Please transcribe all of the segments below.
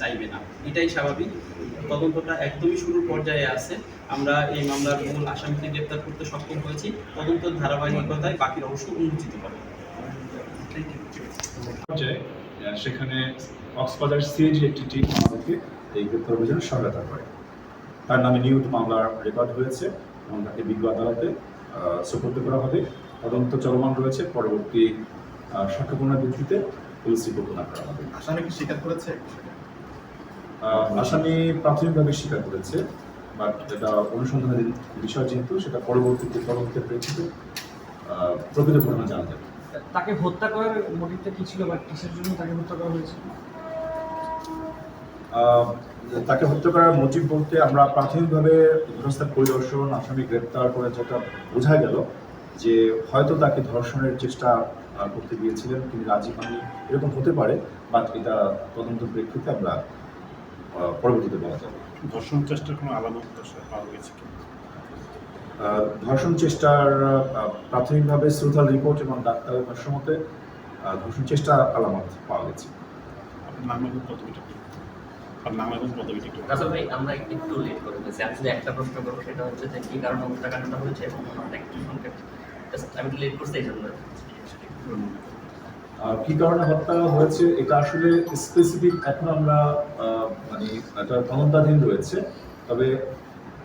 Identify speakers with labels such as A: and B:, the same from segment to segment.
A: চাইবে না, এটাই স্বাভাবিক। তদন্তটা একদমই শুরুর পর্যায়ে আছে। আমরা এই মামলার মূল আসামিকে গ্রেপ্তার করতে সক্ষম হয়েছি। তদন্তের ধারাবাহিকতায় বাকি রহস্য উন্মোচিত হবে।
B: সেখানে কক্সবাজার সিএজি একটি টিম আমাদেরকে এই গ্রেপ্তার অভিযানে সহায়তা করে। তার নামে নিয়মিত মামলার রেকর্ড হয়েছে এবং তাকে বিজ্ঞ আদালতে সোপর্দ করা হবে। তদন্ত চলমান রয়েছে। পরবর্তী সাক্ষ্যপূর্ণের ভিত্তিতে পুলিশ রিপোর্ট প্রদান করা হবে।
C: আসামি কি স্বীকার করেছে?
B: আসামি প্রাথমিকভাবে স্বীকার করেছে, বাট এটা অনুসন্ধানের বিষয় যেহেতু সেটা পরবর্তীতে তদন্তের প্রেক্ষিতে প্রকৃত ঘটনা জানা যাবে।
D: তাকে হত্যা করার মোটিভটা কি ছিল বা কিসের জন্য তাকে হত্যা করা হয়েছে?
B: তাকে হত্যা করার মোটিভ বলতে আমরা প্রাথমিকভাবে ঘটনাস্থল পরিদর্শন, আসামি গ্রেপ্তার করে যেটা বোঝা গেল যে হয়তো তাকে ধর্ষণের চেষ্টা করতে গিয়েছিলেন, তিনি রাজি হননি, এরকম হতে পারে। বাট এটা তদন্ত প্রেক্ষিতে আমরা পরবর্তীতে বলা যাবে।
C: ধর্ষণ চেষ্টার কোনো আলামত পাওয়া গেছে কি?
B: ধর্ষণ চেষ্টার প্রাথমিকভাবে শ্রুতাল রিপোর্ট এবং ডাক্তারের ভাষ্যমতে ধর্ষণ চেষ্টা আলামত পাওয়া গেছে।
C: আপনার নাম এবং পদবিটা কি? আপনার নাম এবং পদবিটা একটু
E: রাসেল ভাই, আমরা একটু লেট করে ফেলেছি। আমি শুধু একটা প্রশ্ন করবো, সেটা হচ্ছে যে কি কারণে হত্যাকাণ্ডটা হয়েছে এবং একটু সংক্ষেপ। আমি একটু লেট করছি এই জন্য।
B: কি কারণে হত্যা হয়েছে এটা আসলে স্পেসিফিক এখন আমরা মানে এটা তদন্তাধীন রয়েছে। তবে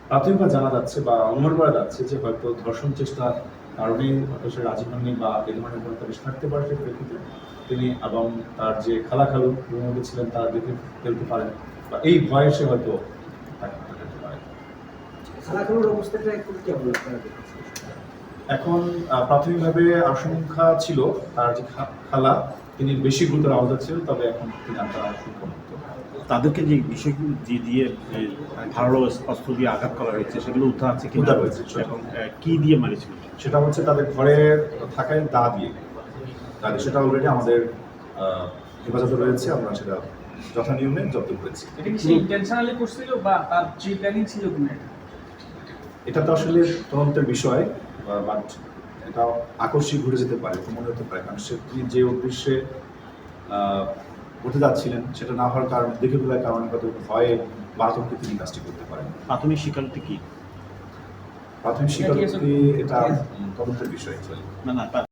B: প্রাথমিকভাবে জানা যাচ্ছে বা অনুমান করা যাচ্ছে যে হয়তো ধর্ষণ চেষ্টার কারণেই হয়তো সে রাজি হননি বা এই ধরনের কোনো একটা বিষয় থাকতে পারে। সেই প্রেক্ষিতে তিনি এবং তার যে খালাখালু মধ্যে ছিলেন তারা দেখে ফেলতে পারেন বা এই ভয়ে সে হয়তো থাকতে পারে।
D: খালাখালুর অবস্থাটা একটু কেমন?
B: এখন প্রাথমিকভাবে আশঙ্কা ছিল তার যে খালা তিনি বেশি গুরুতর আহত ছিলেন, তবে এখন তিনি আশঙ্কামুক্ত।
F: তাদেরকে যে বিষয়গুলো দিয়ে ধারালো অস্ত্র দিয়ে আঘাত করা হয়েছে সেগুলো উদ্ধার আছে কি?
B: উদ্ধার হয়েছে।
F: এবং কি দিয়ে মারিছিল?
B: সেটা হচ্ছে তাদের ঘরে থাকায় দা দিয়ে। সেটা অলরেডি আমাদের হেফাজতে রয়েছে, আমরা সেটা যথানিয়মে জব্দ করেছি।
D: এটা কি সে ইন্টেনশনালি করছিল বা তার প্রি প্ল্যানিং ছিল কিনা?
B: এটা তো আসলে তদন্তের বিষয়, বাট এটা আকস্মিক ঘটে যেতে পারে, মনে হতে পারে, কারণ সে যে উদ্দেশ্যে ঘটে যাচ্ছিলেন সেটা না হওয়ার কারণে, দেখে ফেলার কারণে হয়তো ভয়ে বা আতঙ্কে তিনি কাজটি করতে পারেন।
F: প্রাথমিক স্বীকারোক্তি কি?
B: প্রাথমিক স্বীকারোক্তি এটা তদন্তের বিষয়।
F: না